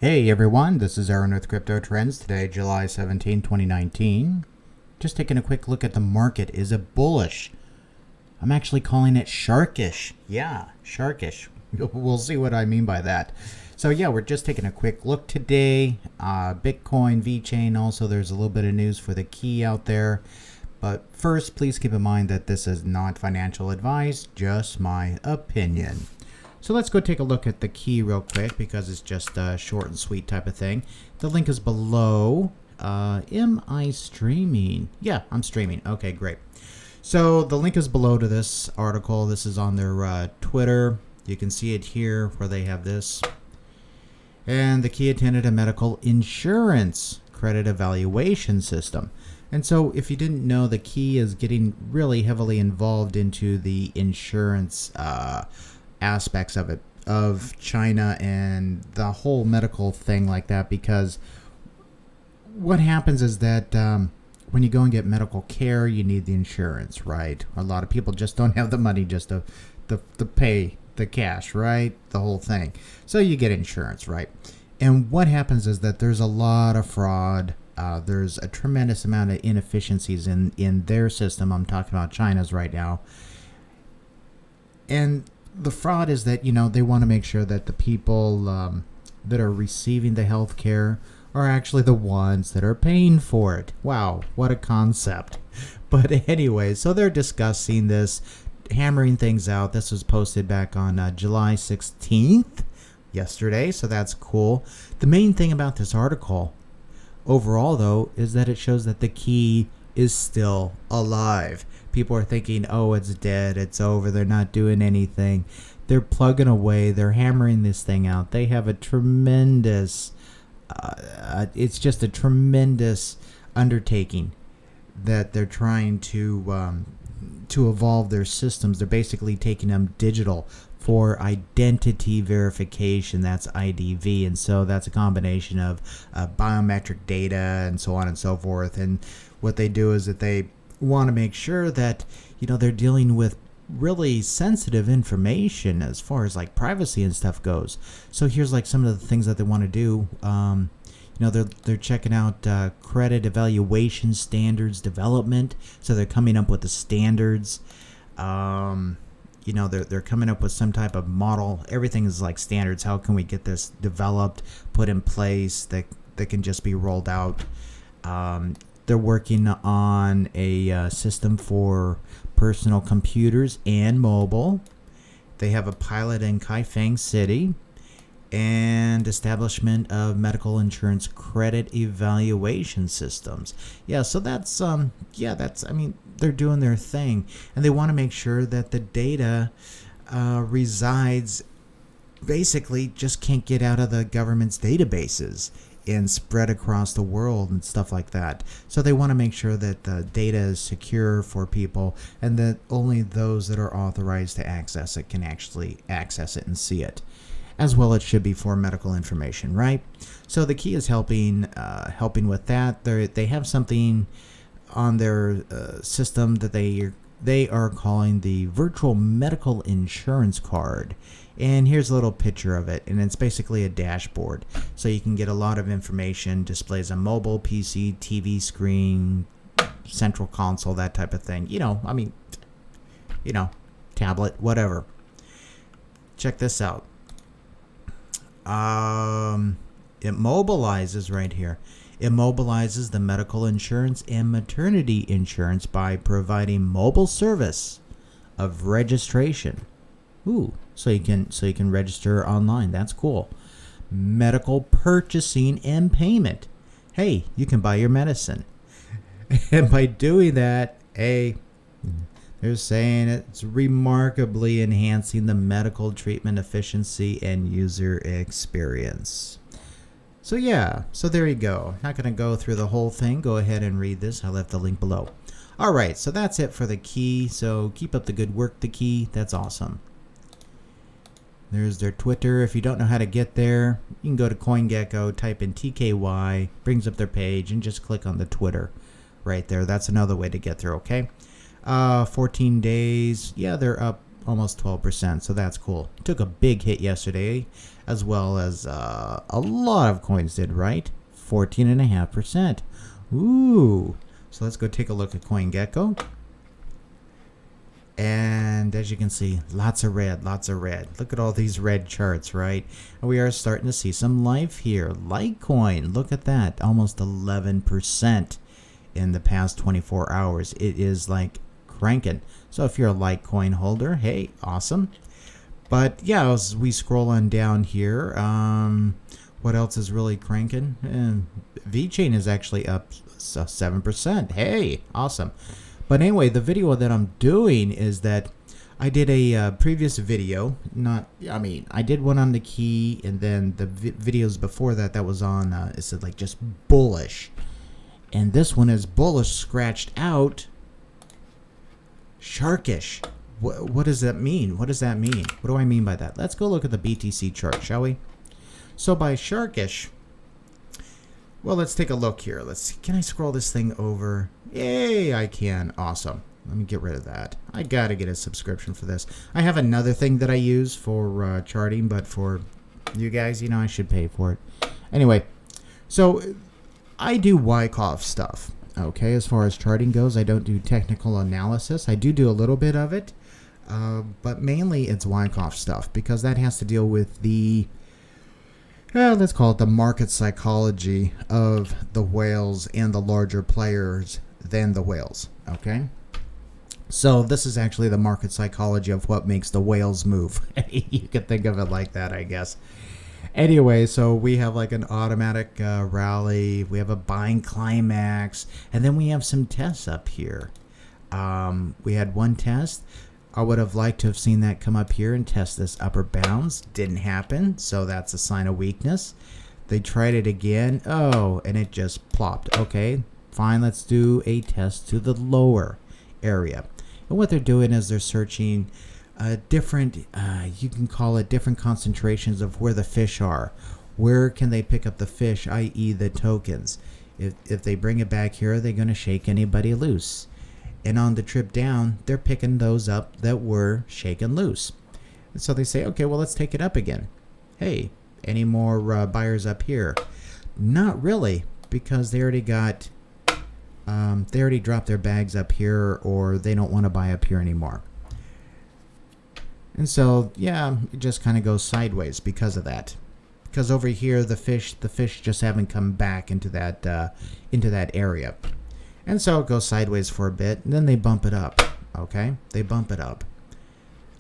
Hey everyone, this is Aaron with Crypto Trends. Today, July 17, 2019. Just taking a quick look at the market. Is it bullish? I'm actually calling it Sharkish. Yeah, Sharkish. We'll see what I mean by that. So yeah, we're just taking a quick look today. Bitcoin, vechain, also there's a little bit of news for the key out there. But first, please keep in mind that this is not financial advice, just my opinion. So let's go take a look at the key real quick because it's just a short and sweet type of thing. The link is below. Am I streaming? Yeah, I'm streaming. Okay, great. So the link is below to this article. This is on their Twitter. You can see it here where they have this. And the key attended a medical insurance credit evaluation system. And so if you didn't know, the key is getting really heavily involved into the insurance aspects of it, of China and the whole medical thing like that, because what happens is that when you go and get medical care, you need the insurance, right? A lot of people just don't have the money just to pay the cash, right? The whole thing. So you get insurance, right? And what happens is that there's a lot of fraud. There's a tremendous amount of inefficiencies in their system. I'm talking about China's right now. And the fraud is that, they want to make sure that the people that are receiving the health care are actually the ones that are paying for it. Wow, what a concept. But anyway, so they're discussing this, hammering things out. This was posted back on July 16th, yesterday, so that's cool. The main thing about this article overall, though, is that it shows that the key is still alive. People are thinking, oh, it's dead, it's over, they're not doing anything. They're plugging away, they're hammering this thing out. They have a tremendous, it's just a tremendous undertaking that they're trying to evolve their systems. They're basically taking them digital for identity verification. That's IDV, and so that's a combination of biometric data and so on and so forth. And what they do is that they want to make sure that they're dealing with really sensitive information as far as like privacy and stuff goes. So here's like some of the things that they want to do. They're checking out credit evaluation standards development. So they're coming up with the standards. They're coming up with some type of model. Everything is like standards. How can we get this developed, put in place that can just be rolled out? They're working on a system for personal computers and mobile. They have a pilot in Kaifeng City and establishment of medical insurance credit evaluation systems. Yeah, so that's they're doing their thing, and they want to make sure that the data resides, basically just can't get out of the government's databases and spread across the world and stuff like that. So they want to make sure that the data is secure for people and that only those that are authorized to access it can actually access it and see it. As well, it should be for medical information, right? So the key is helping with that. They have something on their system that they are calling the virtual medical insurance card. And here's a little picture of it, and it's basically a dashboard. So you can get a lot of information, displays a mobile, PC, TV screen, central console, that type of thing. Tablet, whatever. Check this out. It mobilizes right here. It mobilizes the medical insurance and maternity insurance by providing mobile service of registration. Ooh, so you can register online. That's cool. Medical purchasing and payment. Hey, you can buy your medicine. And by doing that, they're saying it's remarkably enhancing the medical treatment efficiency and user experience. So yeah, so there you go. Not going to go through the whole thing. Go ahead and read this. I left the link below. All right, so that's it for the key. So keep up the good work, the key. That's awesome. There's their Twitter. If you don't know how to get there, you can go to CoinGecko, type in TKY, brings up their page, and just click on the Twitter right there. That's another way to get there, okay? 14 days. Yeah, they're up almost 12%, so that's cool. Took a big hit yesterday, as well as a lot of coins did, right? 14.5%. Ooh. So let's go take a look at CoinGecko. And as you can see, lots of red, lots of red. Look at all these red charts, right? And we are starting to see some life here. Litecoin, look at that, almost 11% in the past 24 hours. It is like cranking. So if you're a Litecoin holder, hey, awesome. But yeah, as we scroll on down here, what else is really cranking? VeChain is actually up 7%. Hey, awesome. But anyway, the video that I'm doing is that I did a previous video. I did one on the key, and then the videos before that, that was on, it said like just bullish. And this one is bullish scratched out Sharkish. What does that mean? What does that mean? What do I mean by that? Let's go look at the BTC chart, shall we? So by Sharkish, well, let's take a look here. Can I scroll this thing over? Yay, I can. Awesome. Let me get rid of that. I gotta get a subscription for this. I have another thing that I use for charting, but for you guys, I should pay for it. Anyway, so I do Wyckoff stuff. Okay, as far as charting goes, I don't do technical analysis. I do a little bit of it, but mainly it's Wyckoff stuff, because that has to deal with the, let's call it the market psychology of the whales and the larger players than the whales. Okay, so this is actually the market psychology of what makes the whales move. You could think of it like that, I guess. Anyway, so we have like an automatic rally, we have a buying climax, and then we have some tests up here. We had one test. I would have liked to have seen that come up here and test this upper bounds. Didn't happen, so that's a sign of weakness. They tried it again. Oh, and it just plopped. Okay, fine, let's do a test to the lower area. And what they're doing is they're searching different, you can call it different concentrations of where the fish are. Where can they pick up the fish, i.e. the tokens? If they bring it back here, are they going to shake anybody loose? And on the trip down, they're picking those up that were shaken loose. And so they say, okay, well, let's take it up again. Hey, any more buyers up here? Not really, because they already got, they already dropped their bags up here, or they don't want to buy up here anymore. And so, yeah, it just kind of goes sideways because of that. Because over here, the fish just haven't come back into that area. And so it goes sideways for a bit, and then they bump it up. Okay, they bump it up.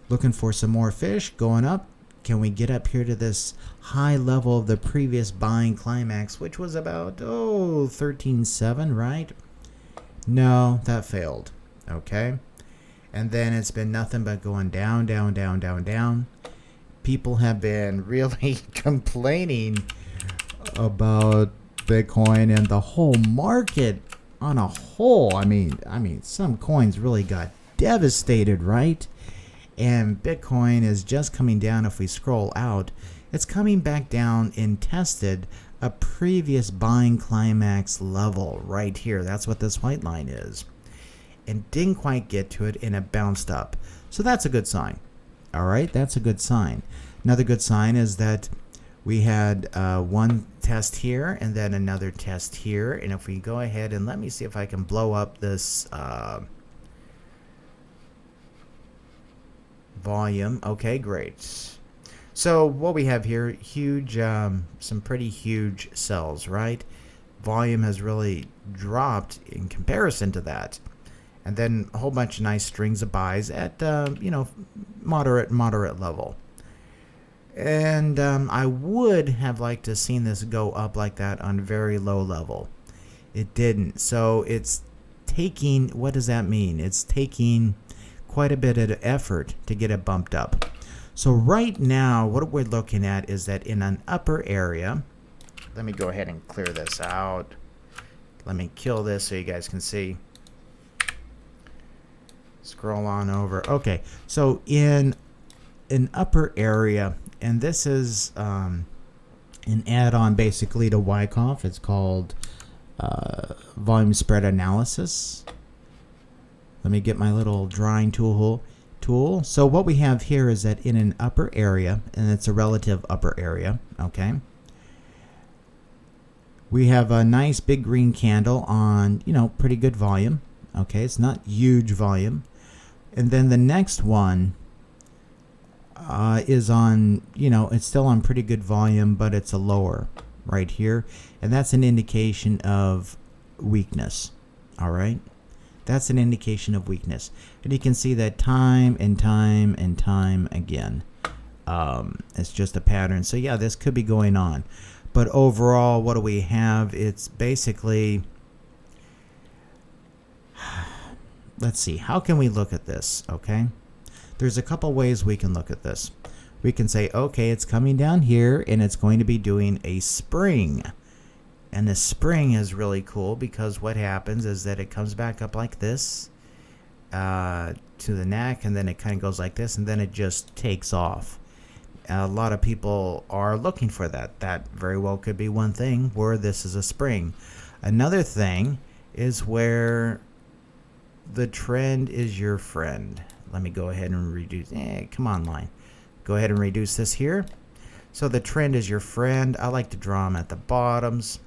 Looking for some more fish, going up. Can we get up here to this high level of the previous buying climax, which was about, 13.7, right? No, that failed. Okay. And then it's been nothing but going down, down, down, down, down. People have been really complaining about Bitcoin and the whole market on a whole. I mean, some coins really got devastated, right? And Bitcoin is just coming down. If we scroll out, it's coming back down and tested a previous buying climax level right here. That's what this white line is. And didn't quite get to it, and it bounced up. So that's a good sign. All right, that's a good sign. Another good sign is that we had one test here and then another test here. And if we go ahead and let me see if I can blow up this volume. Okay, great. So what we have here, huge, some pretty huge sells, right? Volume has really dropped in comparison to that. And then a whole bunch of nice strings of buys at, moderate level. And I would have liked to have seen this go up like that on very low level. It didn't. So it's taking, what does that mean? It's taking quite a bit of effort to get it bumped up. So right now, what we're looking at is that in an upper area, let me go ahead and clear this out. Let me kill this so you guys can see. Scroll on over. Okay, so in an upper area, and this is an add-on basically to Wyckoff. It's called volume spread analysis. Let me get my little drawing tool tool. So what we have here is that in an upper area, and it's a relative upper area, okay, we have a nice big green candle on, you know, pretty good volume. Okay, it's not huge volume. And then the next one is on, you know, it's still on pretty good volume, but it's a lower right here. And that's an indication of weakness. All right. That's an indication of weakness. And you can see that time and time and time again. It's just a pattern. So yeah, this could be going on. But overall, what do we have? It's basically, let's see, how can we look at this? Okay. There's a couple ways we can look at this. We can say, okay, it's coming down here and it's going to be doing a spring. And the spring is really cool because what happens is that it comes back up like this to the neck, and then it kind of goes like this, and then it just takes off. A lot of people are looking for that. That very well could be one thing where this is a spring. Another thing is where the trend is your friend. Let me go ahead and reduce. Come on, line. Go ahead and reduce this here. So the trend is your friend. I like to draw them at the bottoms.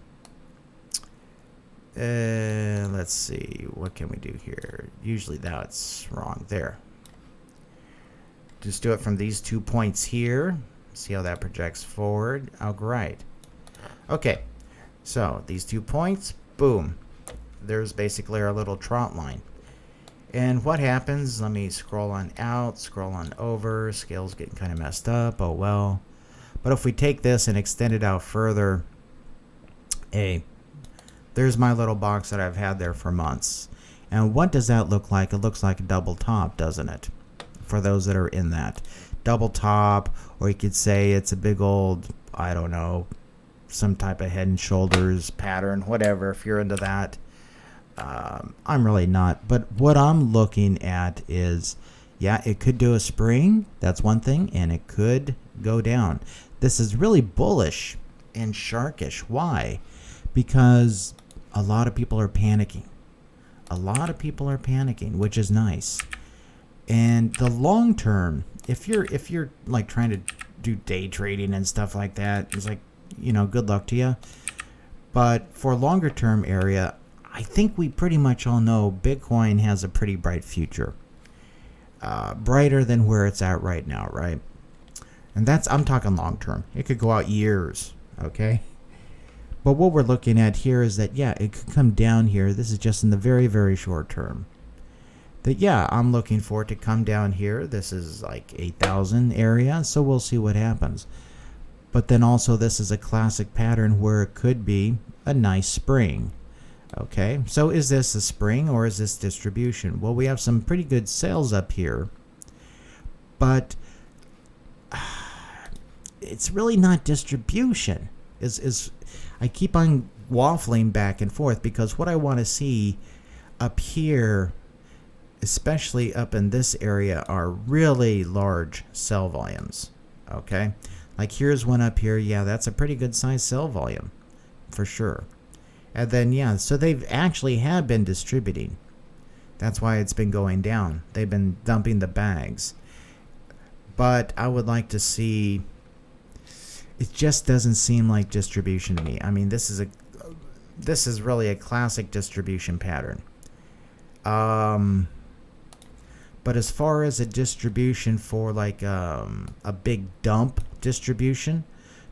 Let's see. What can we do here? Usually that's wrong. There. Just do it from these 2 points here. See how that projects forward. Oh, great. Okay. So these 2 points, boom. There's basically our little trot line. And what happens? Let me scroll on out, scroll on over. Scale's getting kind of messed up. Oh, well. But if we take this and extend it out further, there's my little box that I've had there for months. And what does that look like? It looks like a double top, doesn't it? For those that are in that. Double top, or you could say it's a big old, I don't know, some type of head and shoulders pattern, whatever, if you're into that. I'm really not. But what I'm looking at is, yeah, it could do a spring. That's one thing. And it could go down. This is really bullish and sharkish. Why? Because a lot of people are panicking. A lot of people are panicking, which is nice. And the long term, if you're like trying to do day trading and stuff like that, it's like, you know, good luck to you. But for longer term area, I think we pretty much all know Bitcoin has a pretty bright future. Brighter than where it's at right now, right? And that's, I'm talking long term. It could go out years, okay? But what we're looking at here is that, yeah, it could come down here. This is just in the very, very short term. That, yeah, I'm looking for it to come down here. This is like 8,000 area, so we'll see what happens. But then also this is a classic pattern where it could be a nice spring. Okay, so is this a spring or is this distribution? Well, we have some pretty good sales up here, but it's really not distribution. I keep on waffling back and forth because what I want to see up here, especially up in this area, are really large sell volumes. Okay, like here's one up here. Yeah, that's a pretty good size sell volume for sure. And then, yeah, so they've actually have been distributing. That's why it's been going down. They've been dumping the bags. But I would like to see, it just doesn't seem like distribution to me. I mean, this is really a classic distribution pattern. But as far as a distribution for like a big dump distribution,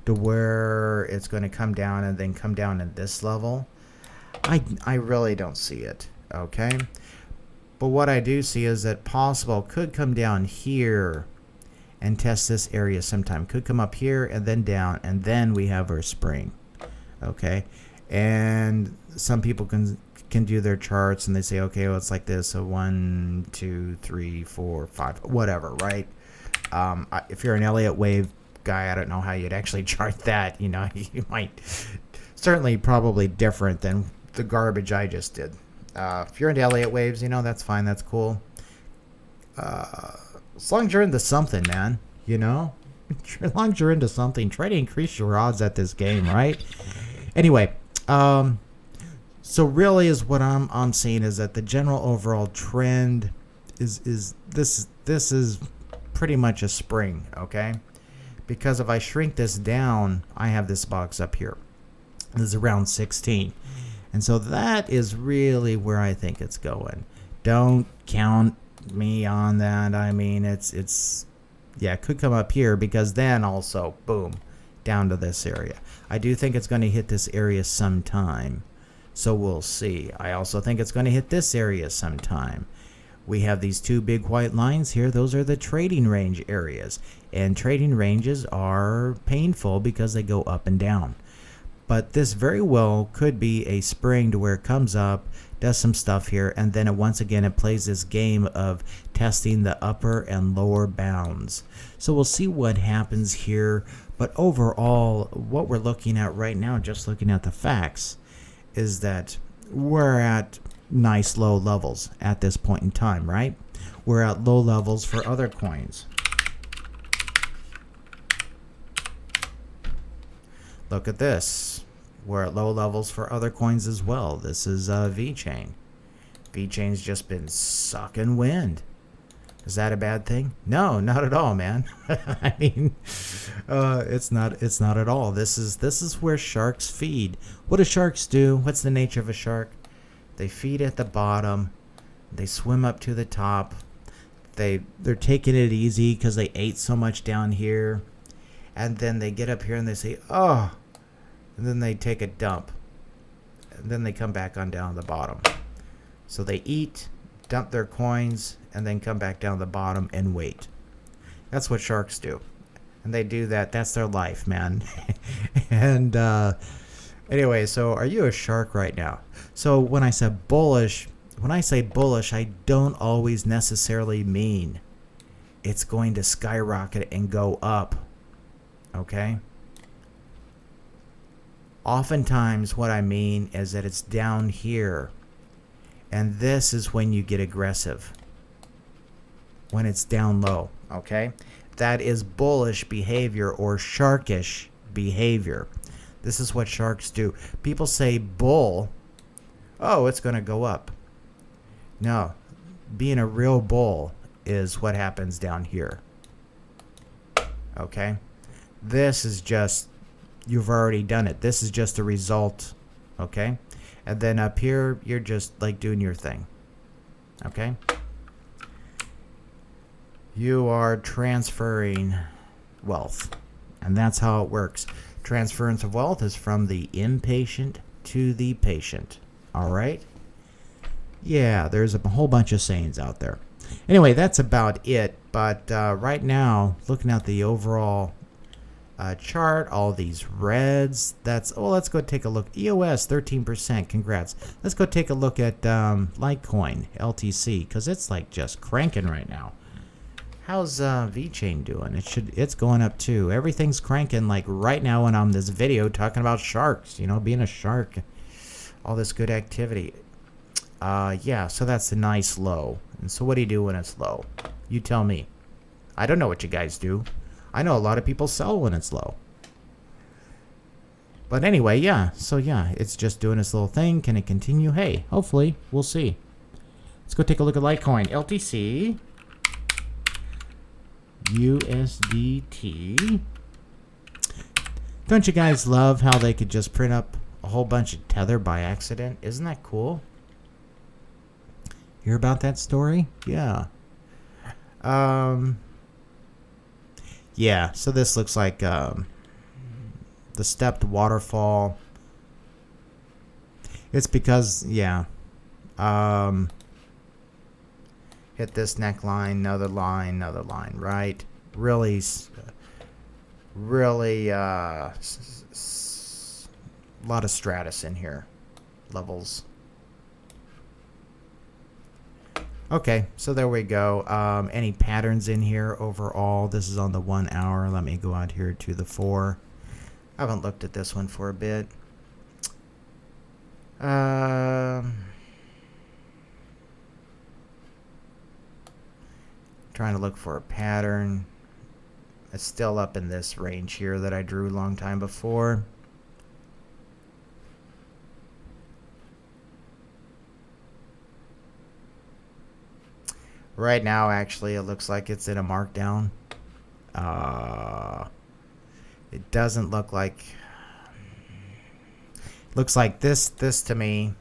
to where it's going to come down and then come down at this level, I really don't see it. Okay, but what I do see is that possible could come down here and test this area sometime. Could come up here and then down, and then we have our spring. Okay, and some people can do their charts and they say, okay, well, it's like this, so 1 2 3 4 5, whatever, right? If you're an Elliott wave guy, I don't know how you'd actually chart that. You know, you might certainly probably different than the garbage I just did. If you're into Elliott waves, you know, that's fine, that's cool. As long as you're into something, man, you know, as long as you're into something, try to increase your odds at this game, right? Anyway, so really is what I'm seeing is that the general overall trend is this this is pretty much a spring, okay? Because if I shrink this down, I have this box up here. This is around 16. And so that is really where I think it's going. Don't count me on that. I mean, it's yeah, it could come up here because then also, boom, down to this area. I do think it's going to hit this area sometime. So we'll see. I also think it's going to hit this area sometime. We have these two big white lines here. Those are the trading range areas. And trading ranges are painful because they go up and down. But this very well could be a spring to where it comes up, does some stuff here, and then once again it plays this game of testing the upper and lower bounds. So we'll see what happens here. But overall, what we're looking at right now, just looking at the facts, is that we're at nice low levels at this point in time, right? We're at low levels for other coins. Look at this. We're at low levels for other coins as well. This is vechain. Vechain's just been sucking wind. Is that a bad thing? No, not at all, man. I mean, it's not at all. This is where sharks feed. What do sharks do? What's the nature of a shark? They feed at the bottom. They swim up to the top. They're taking it easy because they ate so much down here. And then they get up here and they say, oh. And then they take a dump. And then they come back on down the bottom. So they eat, dump their coins, and then come back down the bottom and wait. That's what sharks do. And they do that. That's their life, man. And anyway, so are you a shark right now? So when I said bullish, when I say bullish, I don't always necessarily mean it's going to skyrocket and go up. Okay? Oftentimes what I mean is that it's down here. And this is when you get aggressive. When it's down low, okay? That is bullish behavior or sharkish behavior. This is what sharks do. People say bull, oh, it's going to go up. No, being a real bull is what happens down here. Okay? This is just, you've already done it. This is just a result, okay? And then up here, you're just like doing your thing, okay? You are transferring wealth, and that's how it works. Transference of wealth is from the impatient to the patient, all right? Yeah, there's a whole bunch of sayings out there. Anyway, that's about it, but right now, looking at the overall chart, all these reds, that's, oh, let's go take a look. EOS 13%, congrats. Let's go take a look at Litecoin LTC, because it's like just cranking right now. How's vechain doing? It's going up too. Everything's cranking like right now when I'm on this video talking about sharks, you know, being a shark, all this good activity. Yeah, so that's a nice low. And so what do you do when it's low? You tell me. I don't know what you guys do. I know a lot of people sell when it's low. But anyway, yeah. So yeah, it's just doing its little thing. Can it continue? Hey, hopefully. We'll see. Let's go take a look at Litecoin. LTC. USDT. Don't you guys love how they could just print up a whole bunch of Tether by accident? Isn't that cool? Hear about that story? Yeah. Yeah, so this looks like the stepped waterfall. It's because, yeah, hit this neckline, another line, right? Really, a lot of stratus in here, levels. Okay, so there we go. Any patterns in here overall? This is on the 1 hour. Let me go out here to the 4. I haven't looked at this one for a bit. Trying to look for a pattern. It's still up in this range here that I drew a long time before. Right now, actually, it looks like it's in a markdown. It doesn't look like... Looks like this to me,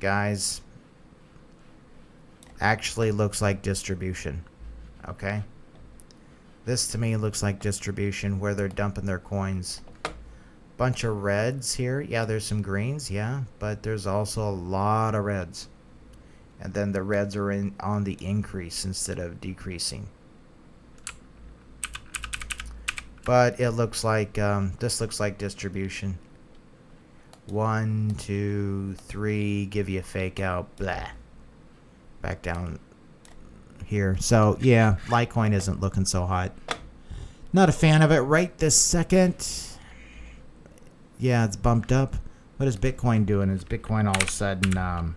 guys, actually looks like distribution. Okay? This to me looks like distribution where they're dumping their coins. Bunch of reds here. Yeah, there's some greens, yeah, but there's also a lot of reds. And then the reds are on the increase instead of decreasing. But it looks like, this looks like distribution. 1, 2, 3, give you a fake out, blah. Back down here. So, yeah, Litecoin isn't looking so hot. Not a fan of it right this second. Yeah, it's bumped up. What is Bitcoin doing? Is Bitcoin all of a sudden,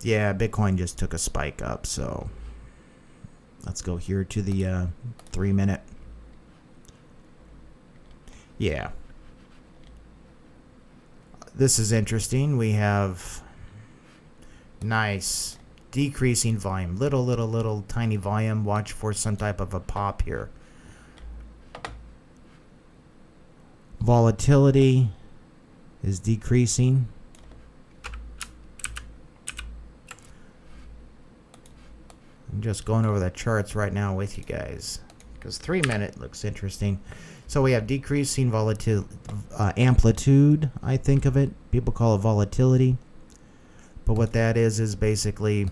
yeah, Bitcoin just took a spike up, so let's go here to the 3-minute. Yeah. This is interesting. We have nice decreasing volume. Little tiny volume. Watch for some type of a pop here. Volatility is decreasing. I'm just going over the charts right now with you guys because 3-minute looks interesting. So we have decreasing volatility, amplitude, I think of it. People call it volatility. But what that is basically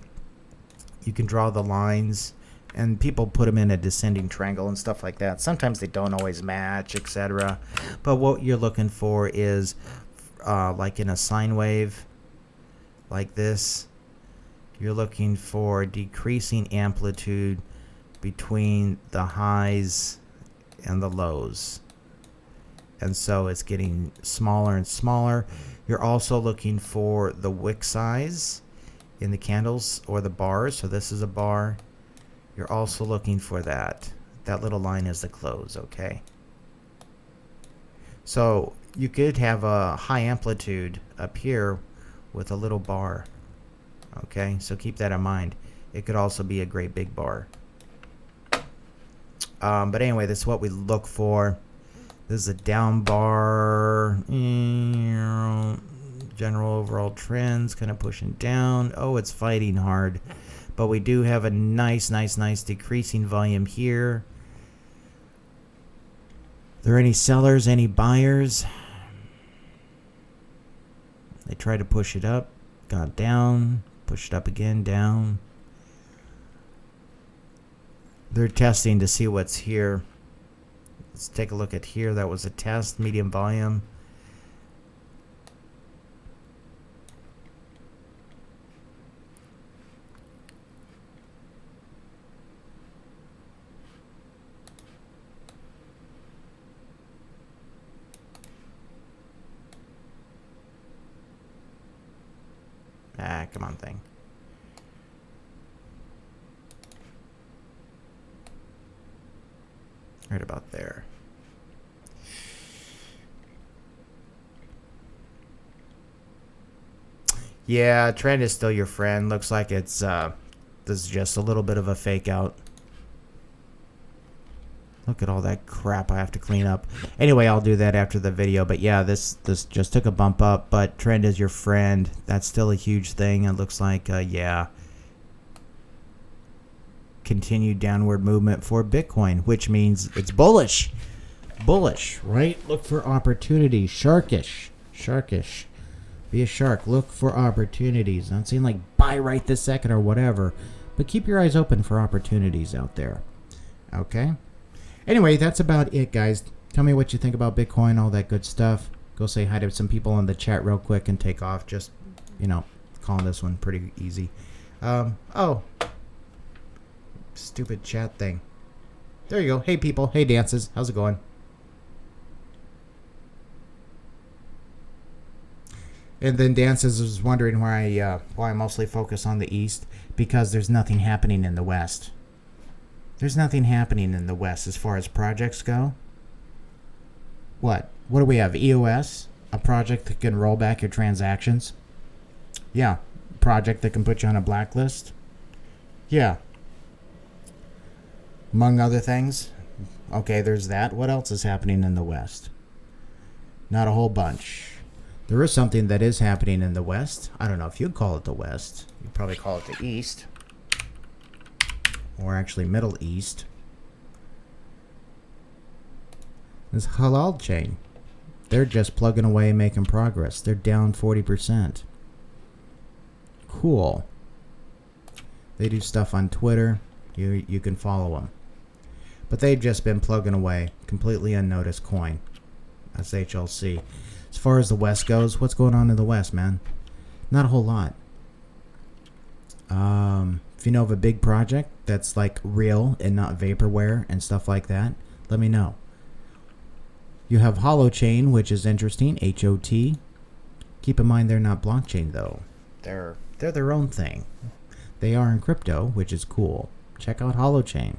you can draw the lines and people put them in a descending triangle and stuff like that. Sometimes they don't always match, etc. But what you're looking for is like in a sine wave like this, you're looking for decreasing amplitude between the highs and the lows, and so it's getting smaller and smaller. You're also looking for the wick size in the candles or the bars. So this is a bar. You're also looking for that little line is the close. Okay, so you could have a high amplitude up here with a little bar. Okay, so keep that in mind. It could also be a great big bar. But anyway, this is what we look for. This is a down bar. General overall trends kind of pushing down. Oh, it's fighting hard. But we do have a nice decreasing volume here. Are there any sellers, any buyers? They try to push it up. Got down. Push it up again, down. They're testing to see what's here. Let's take a look at here. That was a test, medium volume. Come on, thing. Right about there. Yeah, trend is still your friend. Looks like it's this is just a little bit of a fake out. Look at all that crap I have to clean up. Anyway, I'll do that after the video. But yeah, this just took a bump up, but trend is your friend. That's still a huge thing. It looks like yeah, continued downward movement for Bitcoin, which means it's bullish. Bullish, right? Look for opportunities. Sharkish. Be a shark. Look for opportunities. Not saying like buy right this second or whatever, but keep your eyes open for opportunities out there. Okay? Anyway, that's about it, guys. Tell me what you think about Bitcoin, all that good stuff. Go say hi to some people in the chat real quick and take off. Just, calling this one pretty easy. Oh. Stupid chat thing. There you go. Hey, people. Hey, dances. How's it going? And then Dances was wondering why I mostly focus on the East, because there's nothing happening in the West. There's nothing happening in the West as far as projects go. What do we have? EOS? A project that can roll back your transactions? Yeah, project that can put you on a blacklist? Yeah. Among other things. Okay, there's that. What else is happening in the West? Not a whole bunch. There is something that is happening in the West. I don't know if you'd call it the West. You'd probably call it the East. Or actually Middle East. This halal chain. They're just plugging away and making progress. They're down 40%. Cool. They do stuff on Twitter. You can follow them. But they've just been plugging away. Completely unnoticed coin. That's HLC. As far as the West goes, what's going on in the West, man? Not a whole lot. If you know of a big project that's like real and not vaporware and stuff like that, let me know. You have Holochain, which is interesting. HOT. Keep in mind they're not blockchain though. They're their own thing. They are in crypto, which is cool. Check out Holochain.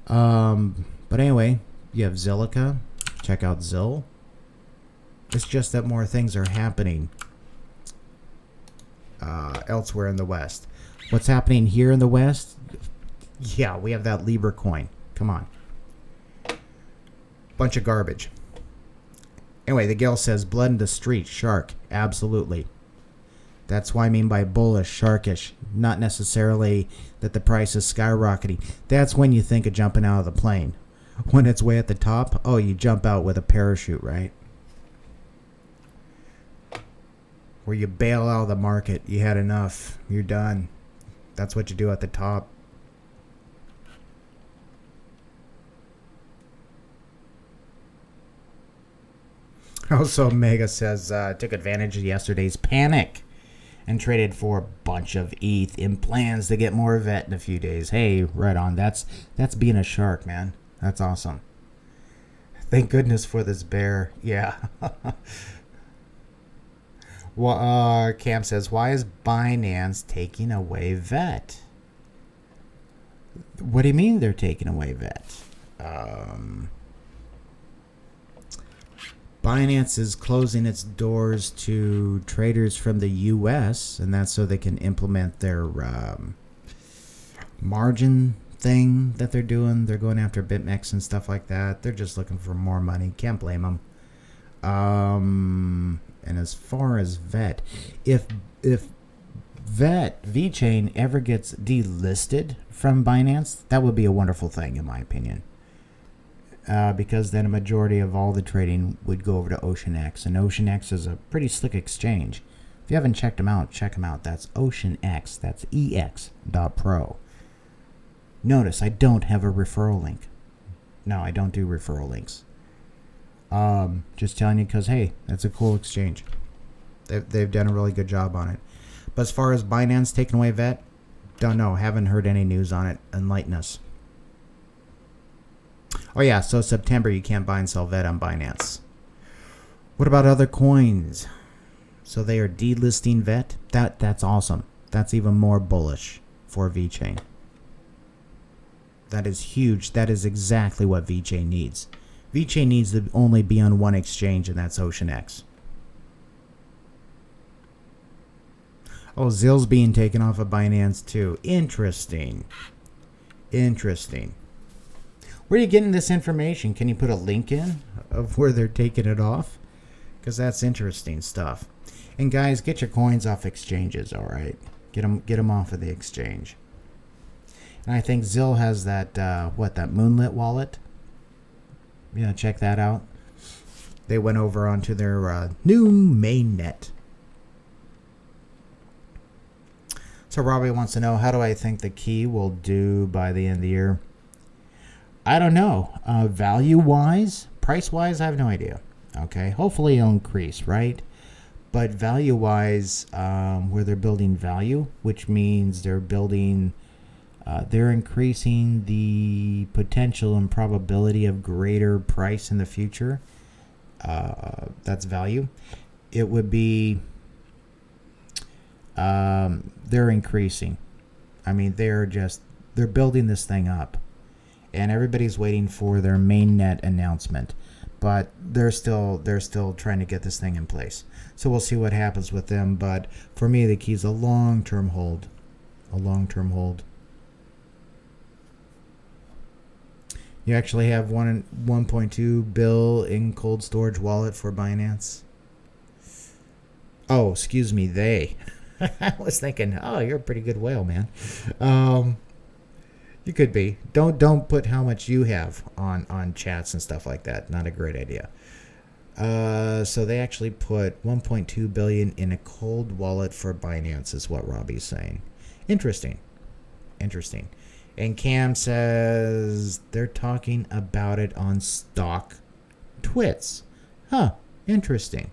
But anyway, you have Zilliqa. Check out Zil. It's just that more things are happening elsewhere in the West. What's happening here in the West? Yeah, we have that Libra coin. Come on. Bunch of garbage. Anyway, the gal says, blood in the street, shark. Absolutely. That's what I mean by bullish, sharkish. Not necessarily that the price is skyrocketing. That's when you think of jumping out of the plane. When it's way at the top, oh, you jump out with a parachute, right? Where you bail out of the market. You had enough. You're done. That's what you do at the top. Also, Mega says, took advantage of yesterday's panic and traded for a bunch of ETH in plans to get more VET in a few days. Hey, right on. That's being a shark, man. That's awesome. Thank goodness for this bear. Yeah. Well, Cam says, why is Binance taking away VET? What do you mean they're taking away VET? Binance is closing its doors to traders from the U.S., and that's so they can implement their margin thing that they're doing. They're going after BitMEX and stuff like that. They're just looking for more money. Can't blame them. And as far as VET, if vechain ever gets delisted from Binance, that would be a wonderful thing, in my opinion. Because then a majority of all the trading would go over to OceanX. And OceanX is a pretty slick exchange. If you haven't checked them out, check them out. That's OceanX. That's ex.pro. Notice I don't have a referral link. No, I don't do referral links. Just telling you because, hey, that's a cool exchange. They've done a really good job on it. But as far as Binance taking away VET, don't know. Haven't heard any news on it. Enlighten us. Oh yeah, so September you can't buy and sell VET on Binance. What about other coins? So they are delisting VET? That's awesome. That's even more bullish for vechain. That is huge. That is exactly what vechain needs. vechain needs to only be on one exchange, and that's OceanX. Oh, Zill's being taken off of Binance too. Interesting. Interesting. Where are you getting this information? Can you put a link in of where they're taking it off? Because that's interesting stuff. And guys, get your coins off exchanges, all right? Get them off of the exchange. And I think Zill has that, that Moonlit wallet. You know, check that out. They went over onto their new mainnet. So Robbie wants to know, how do I think the key will do by the end of the year? I don't know. Value-wise, price-wise, I have no idea. Okay, hopefully it'll increase, right? But value-wise, where they're building value, which means they're increasing the potential and probability of greater price in the future. That's value. It would be, they're increasing. I mean, they're building this thing up. And everybody's waiting for their mainnet announcement. but they're still trying to get this thing in place. So we'll see what happens with them. But for me, the key is a long-term hold. A long-term hold. You actually have 1.2 bill in cold storage wallet for Binance. Oh, excuse me, they. I was thinking, oh, you're a pretty good whale, man. You could be. Don't put how much you have on chats and stuff like that. Not a great idea. So they actually put 1.2 billion in a cold wallet for Binance, is what Robbie's saying. Interesting. And Cam says they're talking about it on stock twits. Huh. Interesting.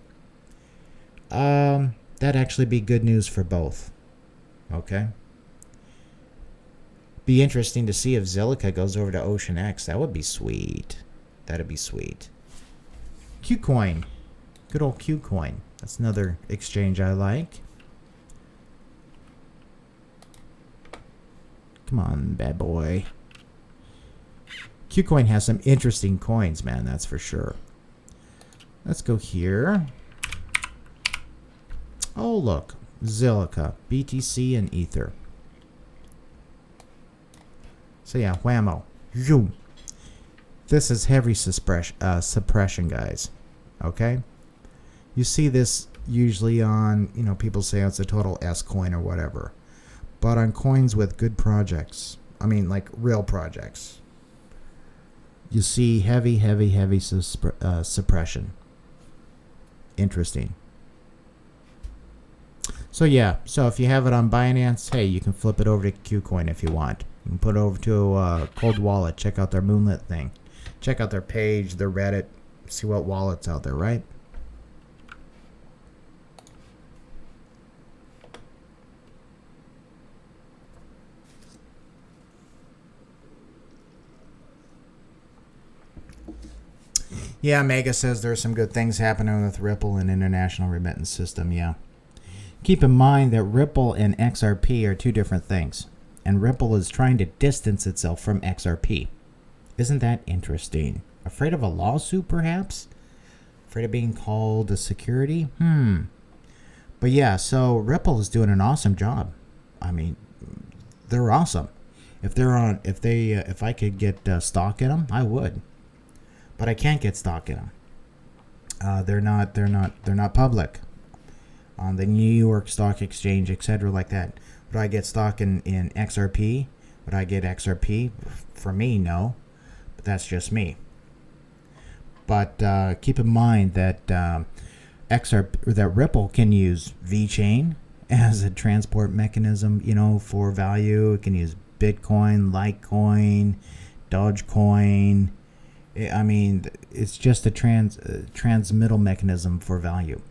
That'd actually be good news for both. Okay. Be interesting to see if Zilliqa goes over to OceanX. That would be sweet. That'd be sweet. Qcoin. Good old Qcoin. That's another exchange I like. Come on, bad boy. Qcoin has some interesting coins, man. That's for sure. Let's go here. Oh, look. Zilliqa, BTC, and Ether. So, yeah, whammo. Zoom. This is heavy suppression, guys. Okay? You see this usually on, people say it's a total S coin or whatever. But on coins with good projects, I mean, like real projects, you see heavy suppression. Interesting. So yeah, so if you have it on Binance, hey, you can flip it over to Qcoin if you want. You can put it over to a cold wallet. Check out their Moonlit thing. Check out their page, their Reddit. See what wallets out there, right? Yeah, Mega says there's some good things happening with Ripple and international remittance system. Yeah. Keep in mind that Ripple and XRP are two different things, and Ripple is trying to distance itself from XRP. Isn't that interesting? Afraid of a lawsuit, perhaps? Afraid of being called a security? But yeah, so Ripple is doing an awesome job. I mean, they're awesome. If I could get stock in them, I would. But I can't get stock in them. They're not public on the New York Stock Exchange, etc., like that. Would I get stock in XRP? Would I get XRP? For me, no. But that's just me. But keep in mind that that Ripple can use vechain as a transport mechanism, for value. It can use Bitcoin, Litecoin, Dogecoin. I mean, it's just a transmittal mechanism for value.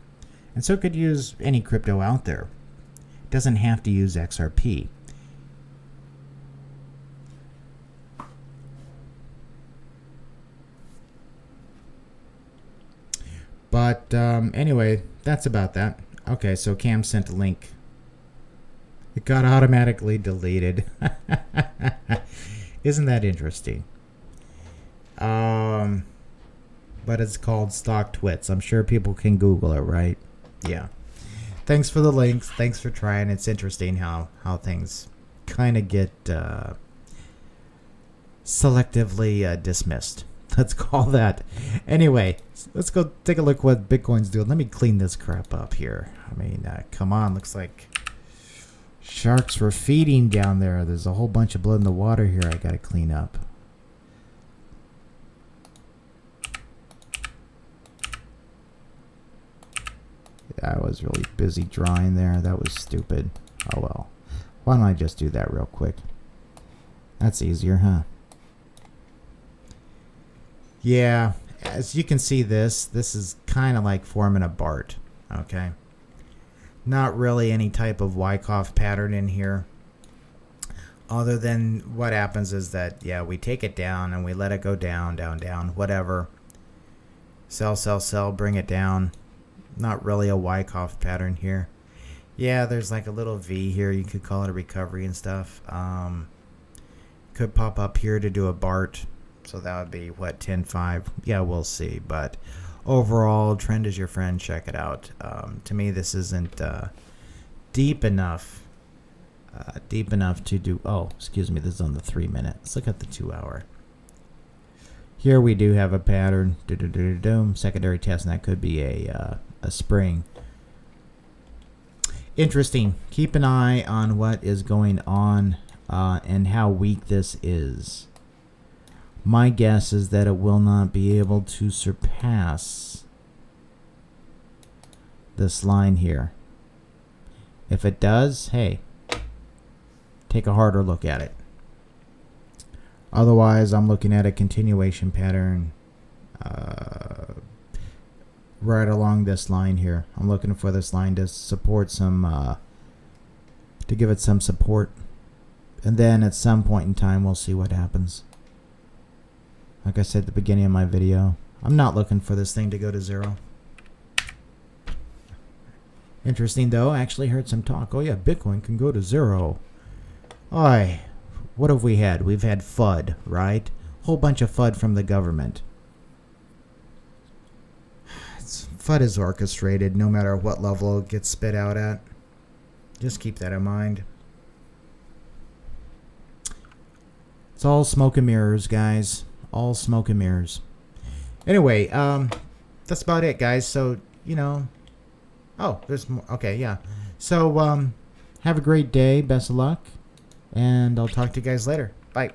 And so it could use any crypto out there. It doesn't have to use XRP. But anyway, that's about that. Okay, so Cam sent a link. It got automatically deleted. Isn't that interesting? But it's called Stock Twits. I'm sure people can Google it, right? Yeah. Thanks for the links. Thanks for trying. It's interesting how things kind of get selectively dismissed. Let's call that. Anyway, let's go take a look what Bitcoin's doing. Let me clean this crap up here. I mean, come on. Looks like sharks were feeding down there. There's a whole bunch of blood in the water here I got to clean up. I was really busy drawing there. That was stupid. Oh well. Why don't I just do that real quick? That's easier, huh? Yeah, as you can see this is kind of like forming a BART, okay? Not really any type of Wyckoff pattern in here. Other than what happens is that, yeah, we take it down and we let it go down, down, down, whatever. Sell, sell, sell, bring it down. Not really a Wyckoff pattern here. Yeah, there's like a little V here. You could call it a recovery and stuff. Could pop up here to do a BART. So that would be what, 10.5? Yeah, we'll see. But overall, trend is your friend. Check it out. To me, this isn't deep enough. Deep enough to do. Oh, excuse me. This is on the 3 minute. Let's look at the 2 hour. Here we do have a pattern. Secondary test, and that could be a spring. Interesting. Keep an eye on what is going on and how weak this is. My guess is that it will not be able to surpass this line here. If it does, hey, take a harder look at it. Otherwise, I'm looking at a continuation pattern right along this line here. I'm looking for this line to support some, to give it some support. And then at some point in time, we'll see what happens. Like I said at the beginning of my video, I'm not looking for this thing to go to 0. Interesting though, I actually heard some talk. Oh yeah, Bitcoin can go to 0. Oi, what have we had? We've had FUD, right? Whole bunch of FUD from the government. FUD is orchestrated no matter what level it gets spit out at. Just keep that in mind. It's all smoke and mirrors, guys. All smoke and mirrors. Anyway, that's about it, guys. So, you know, oh, there's more. Okay, yeah. So, have a great day. Best of luck. And I'll talk to you guys later. Bye.